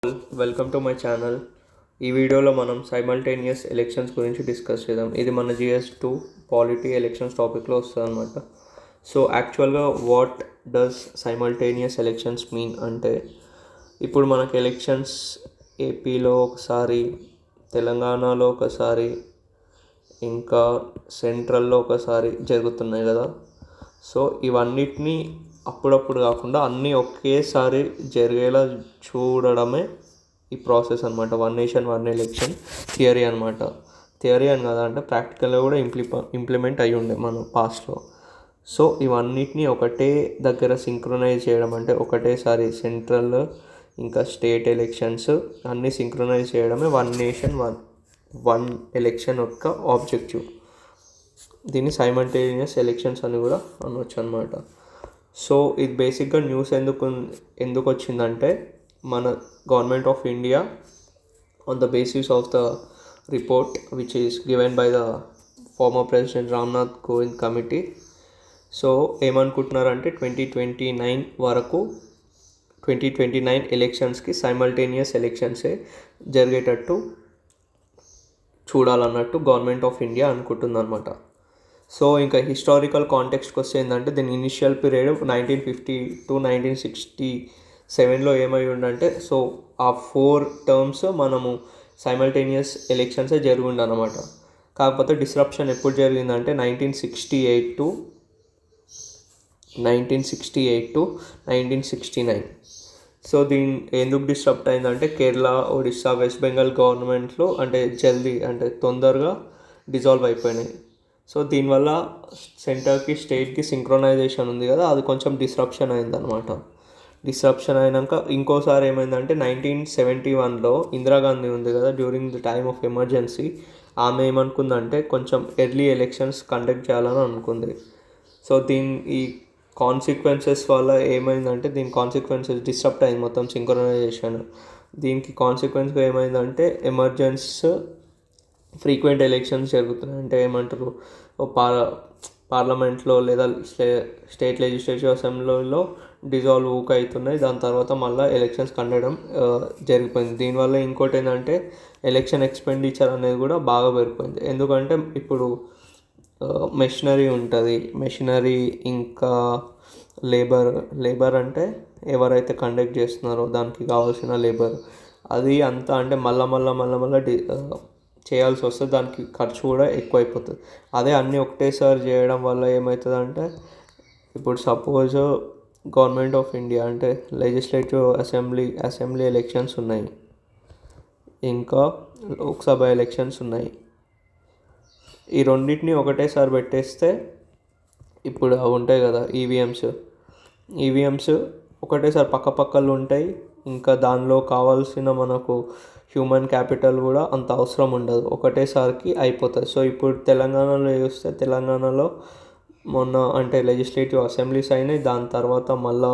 Welcome to my channel. ఈ వీడియోలో మనం సైమల్టేనియస్ ఎలక్షన్స్ గురించి డిస్కస్ చేద్దాం. ఇది మన GS2 పాలిటీ ఎలక్షన్స్ టాపిక్లో వస్తుంది అనమాట. సో యాక్చువల్గా what does simultaneous elections mean అంటే, ఇప్పుడు మనకు ఎలక్షన్స్ ఏపీలో ఒకసారి, తెలంగాణలో ఒకసారి, ఇంకా సెంట్రల్లో ఒకసారి జరుగుతున్నాయి కదా. సో ఇవన్నిటినీ అప్పుడప్పుడు కాకుండా అన్నీ ఒకేసారి జరిగేలా చూడడమే ఈ ప్రాసెస్ అనమాట. One nation one election theory అనమాట. థియరీ అని కదా, అంటే ప్రాక్టికల్గా కూడా ఇంప్లిమెంట్ అయ్యి ఉండే మన పాస్ట్లో. సో ఇవన్నిటిని ఒకటే దగ్గర సింక్రొనైజ్ చేయడం, అంటే ఒకటేసారి సెంట్రల్ ఇంకా స్టేట్ ఎలక్షన్స్ అన్నీ సింక్రొనైజ్ చేయడమే వన్ నేషన్ వన్ ఎలక్షన్ యొక్క ఆబ్జెక్టివ్. దీన్ని సైమల్టేనియస్ ఎలక్షన్స్ అని కూడా అనవచ్చు అనమాట. సో ఇది బేసిక్గా న్యూస్ ఎందుకు వచ్చిందంటే, మన government of India on the basis of the report which is given by the former president Ramnath Kovind committee. So ఏమనుకుంటున్నారంటే 2029 వరకు 2029 ఎలక్షన్స్కి సైమల్టేనియస్ ఎలక్షన్సే జరిగేటట్టు చూడాలన్నట్టు గవర్నమెంట్ ఆఫ్ ఇండియా అనుకుంటుందన్నమాట. సో ఇంకా హిస్టారికల్ కాంటెక్స్ట్కి వస్తే ఏంటంటే, దీని ఇనిషియల్ పీరియడ్ 1950 to 1967లో ఏమై ఉండంటే, సో ఆ 4 టర్మ్స్ మనము సైమల్టేనియస్ ఎలక్షన్సే జరుగుండు అనమాట. కాకపోతే డిస్రప్షన్ ఎప్పుడు జరిగిందంటే 1968 to 1969. సో దీని ఎందుకు డిస్టర్బ్ అయిందంటే, కేరళ, ఒడిస్సా, వెస్ట్ బెంగాల్ గవర్నమెంట్లో అంటే తొందరగా డిజాల్వ్ అయిపోయినాయి. సో దీనివల్ల సెంటర్కి స్టేట్కి సింక్రొనైజేషన్ ఉంది కదా, అది కొంచెం డిస్రప్షన్ అయిందనమాట. డిస్రప్షన్ అయినాక ఇంకోసారి ఏమైందంటే 1971లో ఇందిరాగాంధీ ఉంది కదా, during the time of emergency ఆమె ఏమనుకుందంటే కొంచెం ఎర్లీ ఎలక్షన్స్ కండక్ట్ చేయాలని అనుకుంది. సో ఈ కాన్సిక్వెన్సెస్ వల్ల ఏమైందంటే, దీని కాన్సిక్వెన్సెస్ డిస్టర్బ్ అయింది మొత్తం సింక్రొనైజేషన్. దీనికి కాన్సిక్వెన్స్గా ఏమైందంటే, ఫ్రీక్వెంట్ ఎలక్షన్స్ జరుగుతున్నాయి. అంటే ఏమంటారు, పార్లమెంట్లో లేదా స్టేట్ లెజిస్లేటివ్ అసెంబ్లీలో డిజాల్వ్ అవుతున్నాయి. దాని తర్వాత మళ్ళీ ఎలక్షన్స్ కండక్ట్ జరిగిపోయింది. దీనివల్ల ఇంకోటి ఏంటంటే, ఎలక్షన్ ఎక్స్పెండిచర్ అనేది కూడా బాగా పెరిగిపోయింది. ఎందుకంటే ఇప్పుడు మెషినరీ ఉంటుంది, ఇంకా లేబర్ అంటే ఎవరైతే కండక్ట్ చేస్తున్నారో దానికి కావాల్సిన లేబర్, అది అంతా అంటే మళ్ళీ చేయాల్సి వస్తుంది. దానికి ఖర్చు కూడా ఎక్కువైపోతుంది. అదే అన్నీ ఒకటేసారి చేయడం వల్ల ఏమవుతుందంటే, ఇప్పుడు సపోజ్ గవర్నమెంట్ ఆఫ్ ఇండియా అంటే లెజిస్లేటివ్ అసెంబ్లీ ఎలక్షన్స్ ఉన్నాయి, ఇంకా లోక్సభ ఎలక్షన్స్ ఉన్నాయి. ఈ రెండింటిని ఒకటేసారి పెట్టేస్తే, ఇప్పుడు అవి ఉంటాయి కదా ఈవీఎంస్ ఒకటేసారి పక్కపక్కలు ఉంటాయి. ఇంకా దానిలో కావాల్సిన మనకు హ్యూమన్ క్యాపిటల్ కూడా అంత అవసరం ఉండదు, ఒకటేసారికి అయిపోతుంది. సో ఇప్పుడు తెలంగాణలో చూస్తే, తెలంగాణలో మొన్న అంటే లెజిస్లేటివ్ అసెంబ్లీస్ అయినాయి, దాని తర్వాత మళ్ళా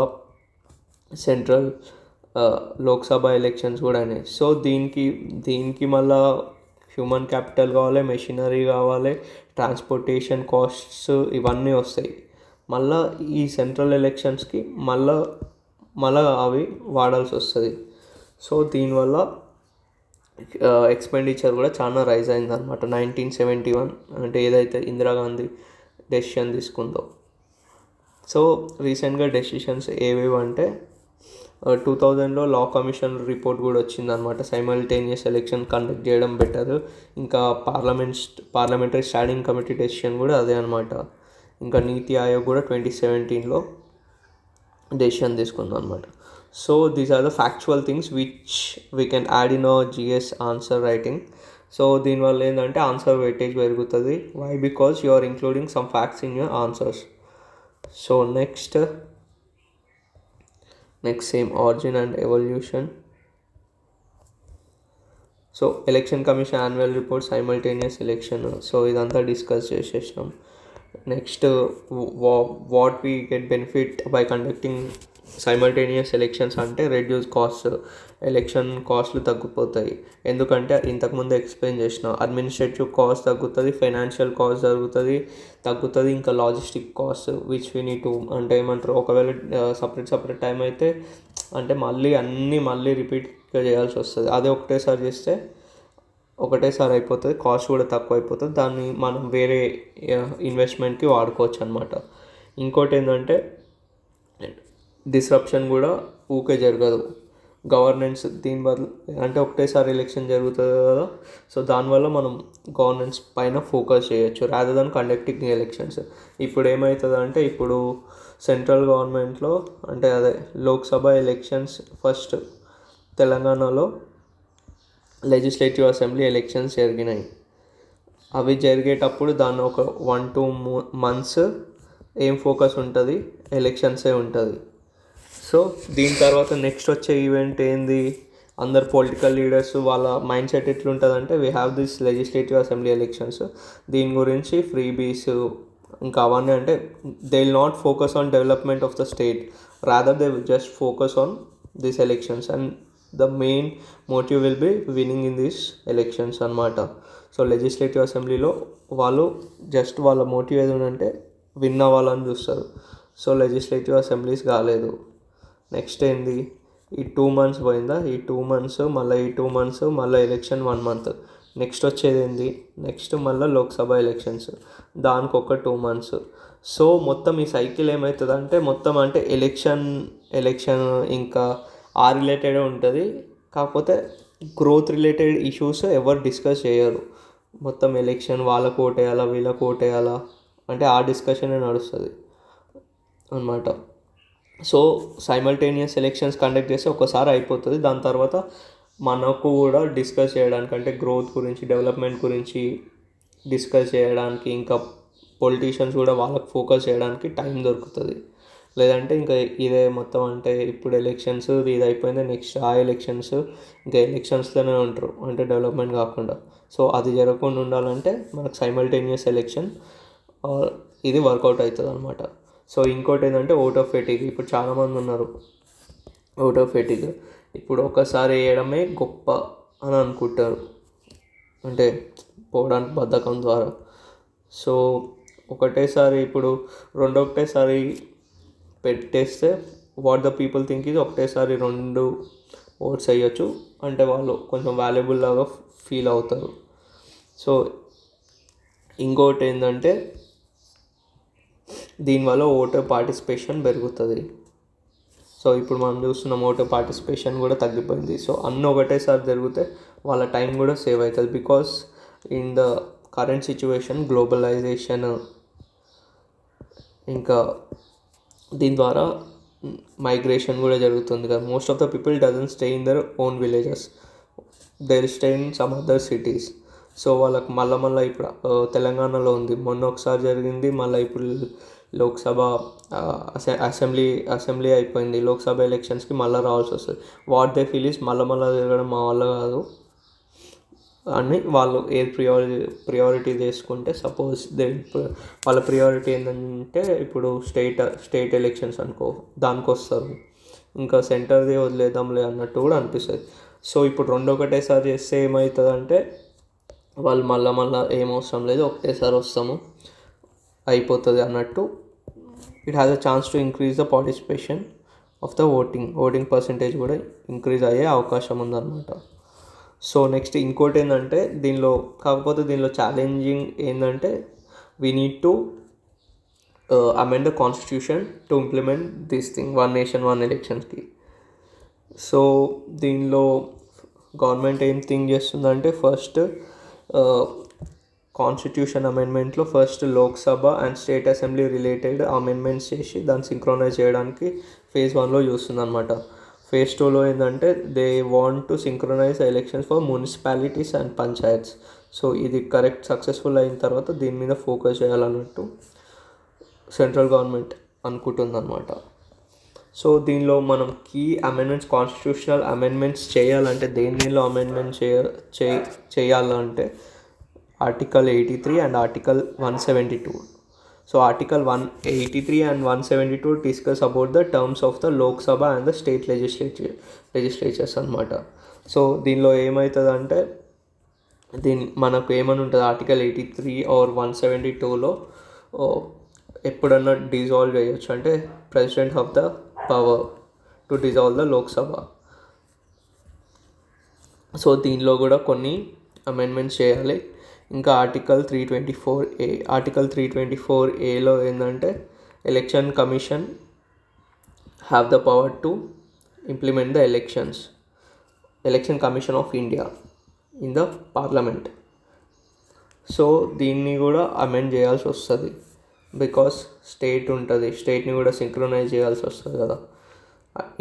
సెంట్రల్ లోక్సభ ఎలక్షన్స్ కూడా అయినాయి. సో దీనికి మళ్ళా హ్యూమన్ క్యాపిటల్ కావాలి, మెషినరీ కావాలి, ట్రాన్స్పోర్టేషన్ కాస్ట్స్ ఇవన్నీ వస్తాయి. మళ్ళీ ఈ సెంట్రల్ ఎలక్షన్స్కి మళ్ళా అవి వాడాల్సి వస్తుంది. సో దీనివల్ల ఎక్స్పెండిచర్ కూడా చాలా రైజ్ అయిందనమాట. 1971 అంటే ఏదైతే ఇందిరాగాంధీ డెసిషన్ తీసుకుందో. సో రీసెంట్గా డెసిషన్స్ ఏవేవి అంటే, 2000లో లా కమిషన్ రిపోర్ట్ కూడా వచ్చిందనమాట. సైమల్టేనియస్ ఎలక్షన్ కండక్ట్ చేయడం బెటర్. ఇంకా పార్లమెంటరీ స్టాండింగ్ కమిటీ డెసిషన్ కూడా అదే అనమాట. ఇంకా నీతి ఆయోగ్ కూడా 2017లో డెసిషన్ తీసుకుందాం అనమాట. So these are the factual things which we can add in our GS answer writing. So దీనివల్ల ఏంటంటే ఆన్సర్ వెయిటేజ్ పెరుగుతుంది. Why? Because you are including some facts in your answers. So next same origin and evolution. So election commission annual report, simultaneous election, so ఇదంతా discuss చేసేసినాం. Next what we get benefit by conducting simultaneous elections అంటే, reduce cost, election కాస్ట్లు తగ్గిపోతాయి. ఎందుకంటే ఇంతకుముందు explain చేసిన administrative cost తగ్గుతుంది, financial cost తగ్గుతుంది, ఇంకా logistic cost which we need to అంటే ఏమంటారు, ఒకవేళ సపరేట్ టైం అయితే అంటే మళ్ళీ రిపీట్గా చేయాల్సి వస్తుంది. అదే ఒకటేసారి చేస్తే ఒకటేసారి అయిపోతుంది, కాస్ట్ కూడా తక్కువ అయిపోతుంది, దాన్ని మనం వేరే ఇన్వెస్ట్మెంట్కి వాడుకోవచ్చు అనమాట. ఇంకోటి ఏంటంటే డిస్రప్షన్ కూడా ఊకే జరగదు. గవర్నెన్స్ దీని బదులు అంటే ఒకటేసారి ఎలక్షన్ జరుగుతుంది కదా, సో దానివల్ల మనం గవర్నెన్స్ పైన ఫోకస్ చేయొచ్చు రాదర్ దాన్ కండక్టింగ్ ఎలక్షన్స్. ఇప్పుడు ఏమవుతుంది అంటే ఇప్పుడు సెంట్రల్ గవర్నమెంట్లో అంటే అదే లోక్సభ ఎలక్షన్స్ ఫస్ట్ తెలంగాణలో లెజిస్లేటివ్ అసెంబ్లీ ఎలక్షన్స్ జరిగినాయి. అవి జరిగేటప్పుడు దాన్ని ఒక 1-2 months ఏం ఫోకస్ ఉంటుంది, ఎలక్షన్సే ఉంటుంది. సో దీని తర్వాత నెక్స్ట్ వచ్చే ఈవెంట్ ఏంది, అందరు పొలిటికల్ లీడర్స్ వాళ్ళ మైండ్ సెట్ ఎట్లుంటుందంటే we have this legislative assembly elections, దీని గురించి ఫ్రీ బీస్ ఇంకా అవన్నీ అంటే they will not focus on development of the state, rather they just focus on this elections and the main motive will be winning in this elections అనమాట. So legislative అసెంబ్లీలో వాళ్ళు జస్ట్ వాళ్ళ మోటివ్ ఏదంటే win అవ్వాలని చూస్తారు. సో లెజిస్లేటివ్ అసెంబ్లీస్ కాలేదు. Next ఏంది, ఈ 2 months పోయిందా, ఈ 2 months మళ్ళీ ఎలక్షన్ 1 month. నెక్స్ట్ వచ్చేది ఏంది, నెక్స్ట్ మళ్ళీ లోక్సభ ఎలక్షన్స్, దానికి ఒక 2 months. సో మొత్తం ఈ సైకిల్ ఏమవుతుందంటే మొత్తం అంటే ఎలక్షన్ ఇంకా ఆ రిలేటెడ్ ఉంటుంది. కాకపోతే గ్రోత్ రిలేటెడ్ ఇష్యూస్ ఎవరు డిస్కస్ చేయరు. మొత్తం ఎలక్షన్ వాళ్ళకు ఓటేయాలా వీళ్ళకు ఓటేయాలా అంటే ఆ డిస్కషనే నడుస్తుంది అనమాట. సో సైమల్టేనియస్ ఎలక్షన్స్ కండక్ట్ చేస్తే ఒకసారి అయిపోతుంది, దాని తర్వాత మనకు కూడా డిస్కస్ చేయడానికి అంటే గ్రోత్ గురించి డెవలప్మెంట్ గురించి డిస్కస్ చేయడానికి ఇంకా పొలిటీషియన్స్ కూడా వాళ్ళకి ఫోకస్ చేయడానికి టైం దొరుకుతుంది. లేదంటే ఇంకా ఇదే మొత్తం అంటే ఇప్పుడు ఎలక్షన్స్ ఇది అయిపోయింది, నెక్స్ట్ ఆ ఎలక్షన్స్ ఇంకా ఎలక్షన్స్లోనే ఉంటారు అంటే డెవలప్మెంట్ కాకుండా. సో అది జరగకుండా ఉండాలంటే మనకు సైమల్టేనియస్ ఎలక్షన్ ఇది వర్కౌట్ అవుతుంది అనమాట. సో ఇంకోటి ఏంటంటే ఓట్ ఆఫ్ ఫెటిగ్. ఇప్పుడు చాలామంది ఉన్నారు ఓట్ ఆఫ్ ఫెటిగ్, ఇప్పుడు ఒకసారి వేయడమే గొప్ప అని అనుకుంటారు అంటే పోవడానికి బద్ధకం ద్వారా. సో ఒకటేసారి ఇప్పుడు ఒకటేసారి పెట్టేస్తే వాట్ ద పీపుల్ థింక్ ఇది ఒకటేసారి 2 ఓట్స్ వేయచ్చు అంటే వాళ్ళు కొంచెం వాల్యుబుల్ లాగా ఫీల్ అవుతారు. సో ఇంకోటి ఏంటంటే దీనివల్ల ఓటర్ పార్టిసిపేషన్ పెరుగుతుంది. సో ఇప్పుడు మనం చూస్తున్నాం ఓటర్ పార్టిసిపేషన్ కూడా తగ్గిపోయింది. సో అన్నీ ఒకటేసారి జరిగితే వాళ్ళ టైం కూడా సేవ్ అవుతుంది. Because in the current situation globalisation ఇంకా దీని ద్వారా మైగ్రేషన్ కూడా జరుగుతుంది కదా. Most of the people doesn't stay in their own villages, they will stay in some other cities. So వాళ్ళకి మళ్ళీ ఇప్పుడు తెలంగాణలో ఉంది, మొన్న ఒకసారి జరిగింది, మళ్ళీ ఇప్పుడు లోక్సభ అసెంబ్లీ అయిపోయింది, లోక్సభ ఎలక్షన్స్కి మళ్ళీ రావాల్సి వస్తుంది. వాట్ దే ఫీల్ ఈస్ మళ్ళీ తిరగడం మా వల్ల కాదు అని వాళ్ళు ప్రియారిటీ చేసుకుంటే సపోజ్ వాళ్ళ ప్రియారిటీ ఏంటంటే ఇప్పుడు స్టేట్ ఎలక్షన్స్ అనుకో దానికి వస్తారు, ఇంకా సెంటర్ది వదిలేద్దాంలే అన్నట్టు కూడా అనిపిస్తుంది. సో ఇప్పుడు 2 ఒకటేసారి చేస్తే ఏమవుతుందంటే వాళ్ళు మళ్ళీ ఏం అవసరం లేదు ఒకటేసారి వస్తాము అయిపోతుంది అన్నట్టు. It has a chance to increase the participation of the voting percentage కూడా ఇంక్రీజ్ అయ్యే అవకాశం ఉందన్నమాట. సో నెక్స్ట్ ఇంకోటి ఏంటంటే దీనిలో ఛాలెంజింగ్ ఏంటంటే we need to amend the constitution to implement this thing 1 nation 1 electionకి. సో దీనిలో గవర్నమెంట్ ఏం థింక్ చేస్తుందంటే ఫస్ట్ కాన్స్టిట్యూషన్ అమెండ్మెంట్లో first Lok Sabha and state assembly related amendments చేసి దాన్ని సింక్రోనైజ్ చేయడానికి phase 1లో చూస్తుంది అనమాట. phase 2లో ఏంటంటే they want to synchronise elections for municipalities and panchayats. So ఇది కరెక్ట్ సక్సెస్ఫుల్ అయిన తర్వాత దీని మీద ఫోకస్ చేయాలన్నట్టు సెంట్రల్ గవర్నమెంట్ అనుకుంటుందన్నమాట. సో దీనిలో మనం కీ అమెండ్మెంట్స్ కాన్స్టిట్యూషనల్ అమెండ్మెంట్స్ చేయాలంటే దేనిలో అమెండ్మెంట్ చేయాలంటే article 83 and article 172. So article 183 and 172 discuss about the terms of the Lok Sabha and the state legislatures అనమాట. సో దీనిలో ఏమవుతుందంటే మనకు ఏమని ఉంటుంది ఆర్టికల్ 83 or 172లో ఎప్పుడన్నా డిజాల్వ్ చేయొచ్చు అంటే president of the power to dissolve the Lok Sabha. So దీనిలో కూడా కొన్ని అమెండ్మెంట్స్ చేయాలి. ఇంకా ఆర్టికల్ 324A, ఆర్టికల్ 324Aలో ఏంటంటే election commission have the power to implement the election Commission of India in the parliament. So దీన్ని కూడా అమెండ్ చేయాల్సి వస్తుంది, బికాస్ స్టేట్ ఉంటుంది, స్టేట్ని కూడా సింక్రొనైజ్ చేయాల్సి వస్తుంది కదా.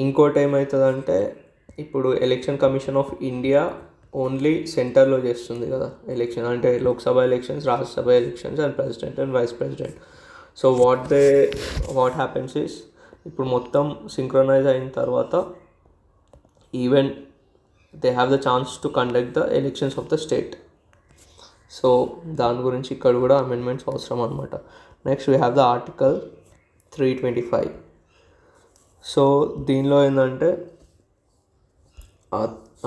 ఇంకోటి ఏమవుతుందంటే ఇప్పుడు Election Commission of India only సెంటర్లో చేస్తుంది కదా ఎలక్షన్, అంటే Lok Sabha elections, Rajya Sabha elections and president and vice president. So what happens is, ఇప్పుడు మొత్తం సింక్రొనైజ్ అయిన తర్వాత even they have the chance to conduct the elections of the state. So దాని గురించి ఇక్కడ కూడా అమెండ్మెంట్స్ అవసరం అనమాట. Next we have the article 325. So దీనిలో ఏంటంటే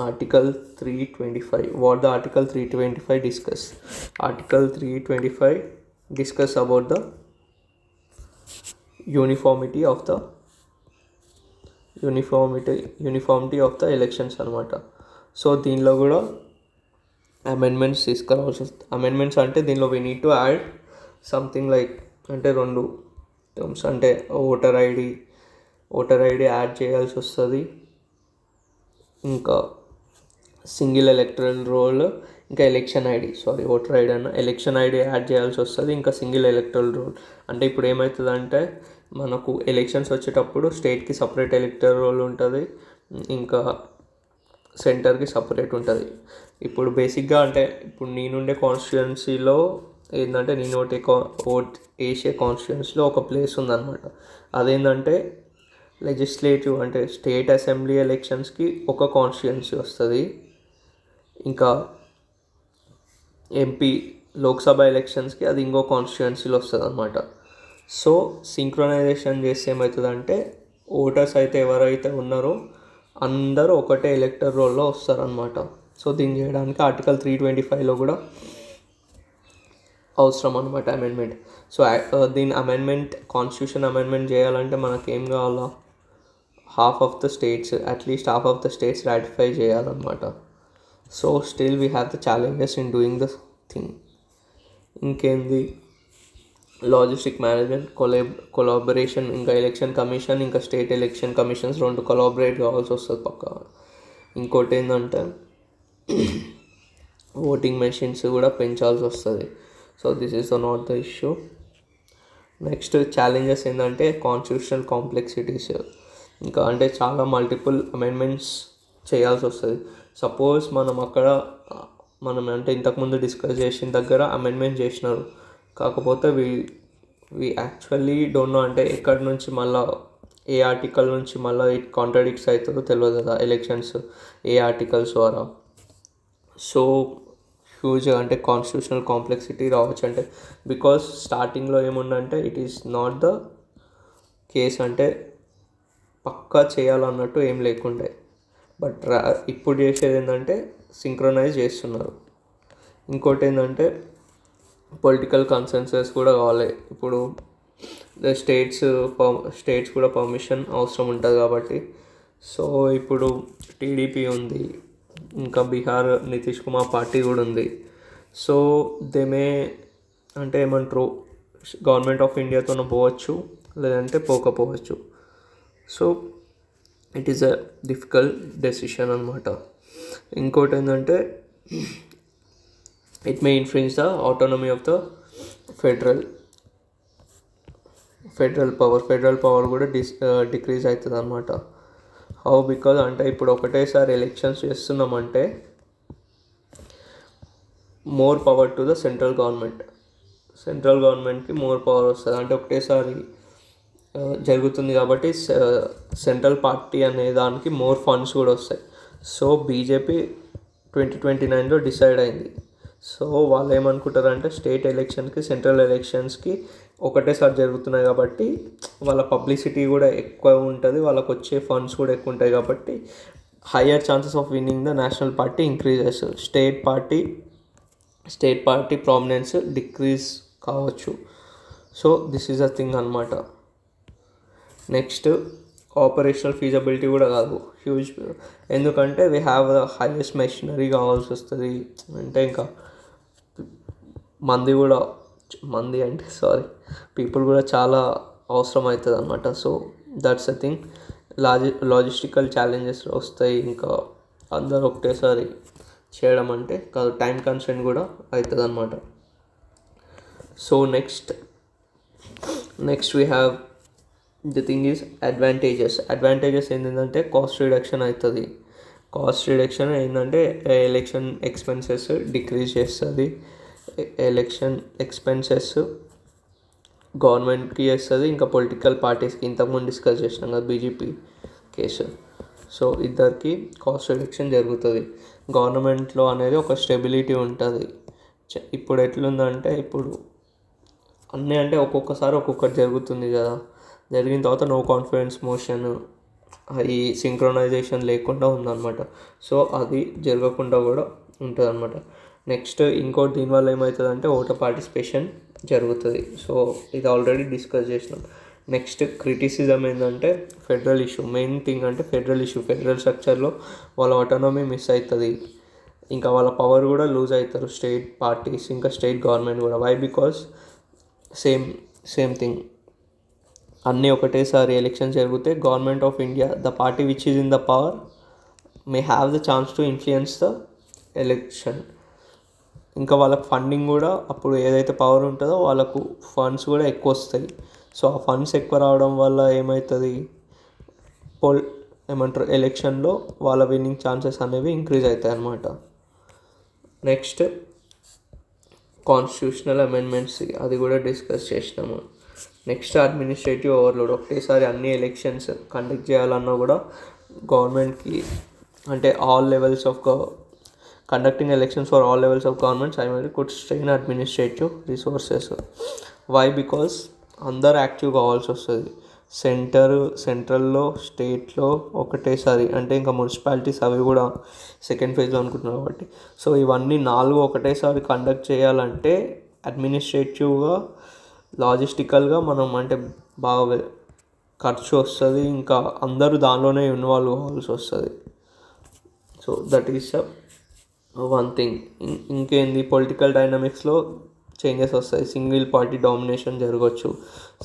article 325, what the article 325 discuss. Article 325 discuss about the uniformity of the elections అనమాట. So దీనిలో కూడా అమెండ్మెంట్స్ తీసుకురావాల్సి వస్తుంది. అమెండ్మెంట్స్ అంటే దీనిలో we need to add something like, అంటే 2 టర్మ్స్, అంటే ఓటర్ ఐడి యాడ్ చేయాల్సి వస్తుంది, ఇంకా సింగిల్ ఎలక్టరల్ రోల్, ఇంకా voter ID election ID add చేయాల్సి వస్తుంది, ఇంకా సింగిల్ ఎలక్టరల్ రోల్. అంటే ఇప్పుడు ఏమవుతుందంటే మనకు ఎలక్షన్స్ వచ్చేటప్పుడు స్టేట్కి సపరేట్ ఎలక్టరల్ రోల్ ఉంటుంది, ఇంకా సెంటర్కి సపరేట్ ఉంటుంది. ఇప్పుడు బేసిక్గా అంటే ఇప్పుడు నేనుండే కాన్స్టిట్యుయెన్సీలో ఏంటంటే నేను ఓట్ వేసే కాన్స్టిట్యుయెన్సీలో ఒక ప్లేస్ ఉందన్నమాట. అదేంటంటే లెజిస్లేటివ్ అంటే స్టేట్ అసెంబ్లీ ఎలక్షన్స్కి ఒక కాన్స్టిట్యుయెన్సీ వస్తుంది, ఇంకా ఎంపీ లోక్సభ ఎలక్షన్స్కి అది ఇంకో కాన్స్టిట్యుయెన్సీలో వస్తుంది అనమాట. సో సింక్రొనైజేషన్ చేస్తే ఏమవుతుందంటే ఓటర్స్ అయితే ఎవరైతే ఉన్నారో అందరూ ఒకటే ఎలక్టర్ రోల్లో వస్తారనమాట. సో దీన్ని చేయడానికి ఆర్టికల్ 325లో కూడా అవసరం అనమాట అమెండ్మెంట్. సో దీని కాన్స్టిట్యూషన్ అమెండ్మెంట్ చేయాలంటే మనకేం కావాలా, at least half of the states ratify చేయాలన్నమాట. So still we have the challenges in doing the thing. ఇంకేంది, లాజిస్టిక్ మేనేజ్మెంట్, కొలాబరేషన్, ఇంకా ఎలక్షన్ కమిషన్, ఇంకా స్టేట్ ఎలక్షన్ కమిషన్స్ 2 కొలాబరేట్ కావాల్సి వస్తుంది పక్కా. ఇంకోటి ఏంటంటే ఓటింగ్ మెషిన్స్ కూడా పెంచాల్సి వస్తుంది. So this is not the issue. Next challenges ఏంటంటే కాన్స్టిట్యూషనల్ కాంప్లెక్సిటీస్, ఇంకా అంటే చాలా మల్టిపుల్ అమెండ్మెంట్స్ చేయాల్సి వస్తుంది. సపోజ్ మనం అంటే ఇంతకుముందు డిస్కస్ చేసిన దగ్గర అమెండ్మెంట్ చేసినారు, కాకపోతే వి యాక్చువల్లీ డోంట్ నో అంటే ఎక్కడి నుంచి మళ్ళీ ఏ ఆర్టికల్ నుంచి మళ్ళీ ఇట్ కాంట్రాడిక్ట్స్ అవుతుందో తెలియదు కదా ఎలక్షన్స్ ఏ ఆర్టికల్స్ ద్వారా. సో హ్యూజ్ అంటే కాన్స్టిట్యూషనల్ కాంప్లెక్సిటీ రావచ్చు. అంటే బికాస్ స్టార్టింగ్లో ఏముందంటే it is not the case, అంటే పక్కా చేయాలన్నట్టు ఏం లేకుండే, బట్ ఇప్పుడు చేసేది ఏంటంటే సింక్రొనైజ్ చేస్తున్నారు. ఇంకోటి ఏంటంటే పొలిటికల్ కన్సెన్సస్ కూడా కావాలి. ఇప్పుడు స్టేట్స్ కూడా పర్మిషన్ అవసరం ఉంటుంది కాబట్టి. సో ఇప్పుడు టీడీపీ ఉంది, ఇంకా బీహార్ నితీష్ కుమార్ పార్టీ కూడా ఉంది. సో అంటే ఏమంటారు, గవర్నమెంట్ ఆఫ్ ఇండియాతో పోవచ్చు, లేదంటే పోకపోవచ్చు. So it is a difficult decision అనమాట. ఇంకోటి ఏంటంటే it may influence the autonomy of the federal power కూడా డిక్రీజ్ అవుతుంది అనమాట. హౌ, బికాజ్ అంటే ఇప్పుడు ఒకటేసారి ఎలక్షన్స్ చేస్తున్నామంటే more power to the central గవర్నమెంట్కి మోర్ పవర్ వస్తుంది. అంటే ఒకటేసారి జరుగుతుంది కాబట్టి సెంట్రల్ పార్టీ అనే దానికి మోర్ ఫండ్స్ కూడా వస్తాయి. సో బీజేపీ 2029లో డిసైడ్ అయింది. సో వాళ్ళు ఏమనుకుంటారంటే స్టేట్ ఎలక్షన్కి సెంట్రల్ ఎలక్షన్స్కి ఒకటేసారి జరుగుతున్నాయి కాబట్టి వాళ్ళ పబ్లిసిటీ కూడా ఎక్కువ ఉంటుంది, వాళ్ళకు వచ్చే ఫండ్స్ కూడా ఎక్కువ ఉంటాయి కాబట్టి higher chances of winning the national party increases, state party prominence decrease కావచ్చు. So this is a thing అనమాట. నెక్స్ట్ ఆపరేషనల్ ఫీజబిలిటీ కూడా కాదు హ్యూజ్. ఎందుకంటే we have the highest machinery కావాల్సి వస్తుంది. అంటే ఇంకా మంది అంటే పీపుల్ కూడా చాలా అవసరం అవుతుంది అనమాట. So that's a thing. Logistical challenges వస్తాయి. ఇంకా అందరూ ఒకటేసారి చేయడం అంటే కాదు, టైం కన్స్ట్రెంట్ కూడా అవుతుంది అనమాట. So next we have the thing is advantages ఏంటంటే కాస్ట్ రిడక్షన్ అవుతుంది. కాస్ట్ రిడక్షన్ ఏంటంటే ఎలక్షన్ ఎక్స్పెన్సెస్ డిక్రీజ్ చేస్తుంది. ఎలక్షన్ ఎక్స్పెన్సెస్ గవర్నమెంట్కి చేస్తుంది, ఇంకా పొలిటికల్ పార్టీస్కి. ఇంతకుముందు డిస్కస్ చేసినాం కదా బీజేపీ కేసు. సో ఇద్దరికి కాస్ట్ రిడక్షన్ జరుగుతుంది. గవర్నమెంట్లో అనేది ఒక స్టెబిలిటీ ఉంటుంది. ఇప్పుడు ఎట్లుందంటే ఇప్పుడు అన్నీ అంటే ఒక్కొక్కసారి ఒక్కొక్కటి జరుగుతుంది కదా. జరిగిన తర్వాత నో కాన్ఫిడెన్స్ మోషన్, ఈ సింక్రొనైజేషన్ లేకుండా ఉందన్నమాట. సో అది జరగకుండా కూడా ఉంటుంది అనమాట. నెక్స్ట్ ఇంకోటి దీనివల్ల ఏమవుతుందంటే ఓటర్ పార్టిసిపేషన్ జరుగుతుంది. సో ఇది ఆల్రెడీ డిస్కస్ చేసినాం. నెక్స్ట్ క్రిటిసిజం ఏంటంటే ఫెడరల్ ఇష్యూ. మెయిన్ థింగ్ అంటే ఫెడరల్ స్ట్రక్చర్లో వాళ్ళ ఆటోనమీ మిస్ అవుతుంది. ఇంకా వాళ్ళ పవర్ కూడా లూజ్ అవుతారు స్టేట్ పార్టీస్, ఇంకా స్టేట్ గవర్నమెంట్ కూడా. వై? బికాస్ సేమ్ థింగ్, అన్నీ ఒకటేసారి ఎలక్షన్ జరిగితే government of India, the party which is in the power may have the chance to influence the election. ఇంకా వాళ్ళకి ఫండింగ్ కూడా, అప్పుడు ఏదైతే పవర్ ఉంటుందో వాళ్ళకు ఫండ్స్ కూడా ఎక్కువ వస్తాయి. సో ఆ ఫండ్స్ ఎక్కువ రావడం వల్ల ఏమవుతుంది, ఎలక్షన్లో వాళ్ళ విన్నింగ్ ఛాన్సెస్ అనేవి ఇంక్రీజ్ అవుతాయి అన్నమాట. నెక్స్ట్ కాన్స్టిట్యూషనల్ అమెండ్మెంట్స్, అది కూడా డిస్కస్ చేసినాము. Next administrative overload. ఒకటేసారి అన్ని ఎలక్షన్స్ కండక్ట్ చేయాలన్నా కూడా గవర్నమెంట్కి, అంటే all levels of conducting elections for all levels of governments I could strain administrative resources. Why? Because అందరు యాక్టివ్ కావాల్సి వస్తుంది. సెంట్రల్లో, స్టేట్లో ఒకటేసారి. అంటే ఇంకా మున్సిపాలిటీస్ అవి కూడా సెకండ్ ఫేజ్లో అనుకుంటున్నారు కాబట్టి. సో ఇవన్నీ 4 ఒకటేసారి కండక్ట్ చేయాలంటే అడ్మినిస్ట్రేటివ్గా, లాజిస్టికల్గా మనం అంటే బాగా ఖర్చు వస్తుంది. ఇంకా అందరూ దానిలోనే ఇన్వాల్వ్ అవ్వాల్సి వస్తుంది. So that is one thing. ఇంకేంది, పొలిటికల్ డైనమిక్స్లో చేంజెస్ వస్తాయి. సింగిల్ పార్టీ డామినేషన్ జరగవచ్చు,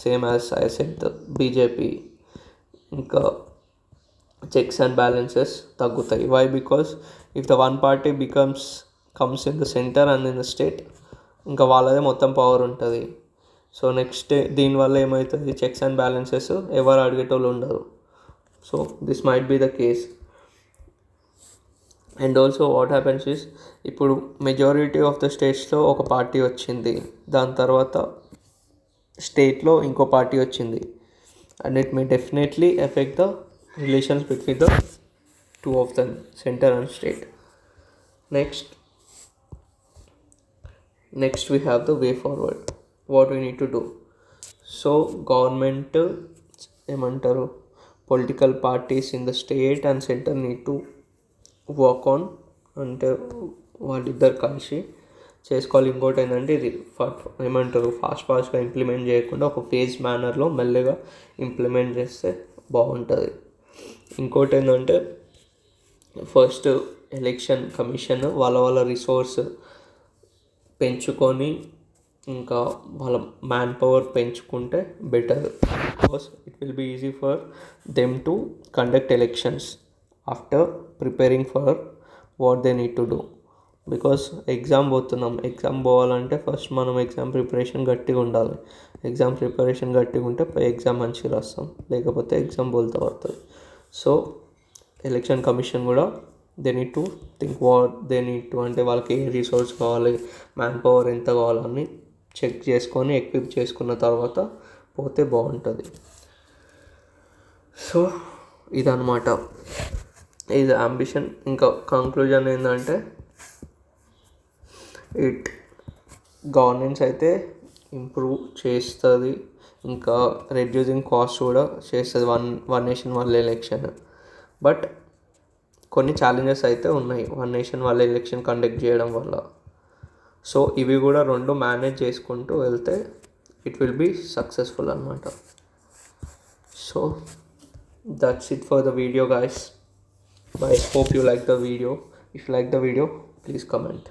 same as I said BJP. ఇంకా చెక్స్ అండ్ బ్యాలెన్సెస్ తగ్గుతాయి. Why? Because if the one party comes in the centre and in the state, ఇంకా వాళ్ళదే మొత్తం power ఉంటుంది. సో నెక్స్ట్ దీనివల్ల ఏమవుతుంది, చెక్స్ అండ్ బ్యాలెన్సెస్ ఎవరు అడిగేటోళ్ళు ఉండరు. So this might be the case. And also what happens is, ఇప్పుడు majority of the స్టేట్స్లో ఒక పార్టీ వచ్చింది, దాని తర్వాత స్టేట్లో ఇంకో పార్టీ వచ్చింది, and it may definitely effect the relations between the two of them, centre and state. Next we have the way forward, what we need to do. So government ఏమంటారు, political parties in the state and centre need to work on, అంటే వాళ్ళిద్దరు కలిసి చేసుకోవాలి. ఇంకోటి ఏంటంటే ఇది ఫాస్ట్గా implement చేయకుండా ఒక ఫేజ్ మేనర్లో మెల్లగా ఇంప్లిమెంట్ చేస్తే బాగుంటుంది. ఇంకోటి ఏంటంటే ఫస్ట్ ఎలక్షన్ కమిషన్ వాళ్ళ రిసోర్స్ పెంచుకొని, ఇంకా వాళ్ళ మ్యాన్ పవర్ పెంచుకుంటే better. Because it will be easy for them to conduct elections after preparing for what they need to do. Because exam పోవాలంటే ఫస్ట్ మనం ఎగ్జామ్ ప్రిపరేషన్ గట్టిగా ఉండాలి. ఎగ్జామ్ ప్రిపరేషన్ గట్టిగా ఉంటే ఎగ్జామ్ మంచిగా రాస్తాం, లేకపోతే ఎగ్జామ్ బోల్తా పడుతుంది. సో ఎలక్షన్ కమిషన్ కూడా they need to think what they need to, అంటే వాళ్ళకి ఏ రిసోర్స్ కావాలి, మ్యాన్ పవర్ ఎంత కావాలని చెక్ చేసుకొని ఎక్విప్ చేసుకున్న తర్వాత పోతే బాగుంటుంది. సో ఇదన్నమాట, ఇది అంబిషన్. ఇంకా కంక్లూజన్ ఏంటంటే గవర్నెన్స్ అయితే ఇంప్రూవ్ చేస్తుంది, ఇంకా రెడ్యూసింగ్ కాస్ట్ కూడా చేస్తుంది, one nation one election. But కొన్ని ఛాలెంజెస్ అయితే ఉన్నాయి one nation one election conduct చేయడం వల్ల. సో ఇవి కూడా రెండు మేనేజ్ చేసుకుంటూ వెళ్తే ఇట్ విల్ బీ సక్సెస్ఫుల్ అన్నమాట. So That's it for the video, guys. I hope you like the video. If you like the video, please comment.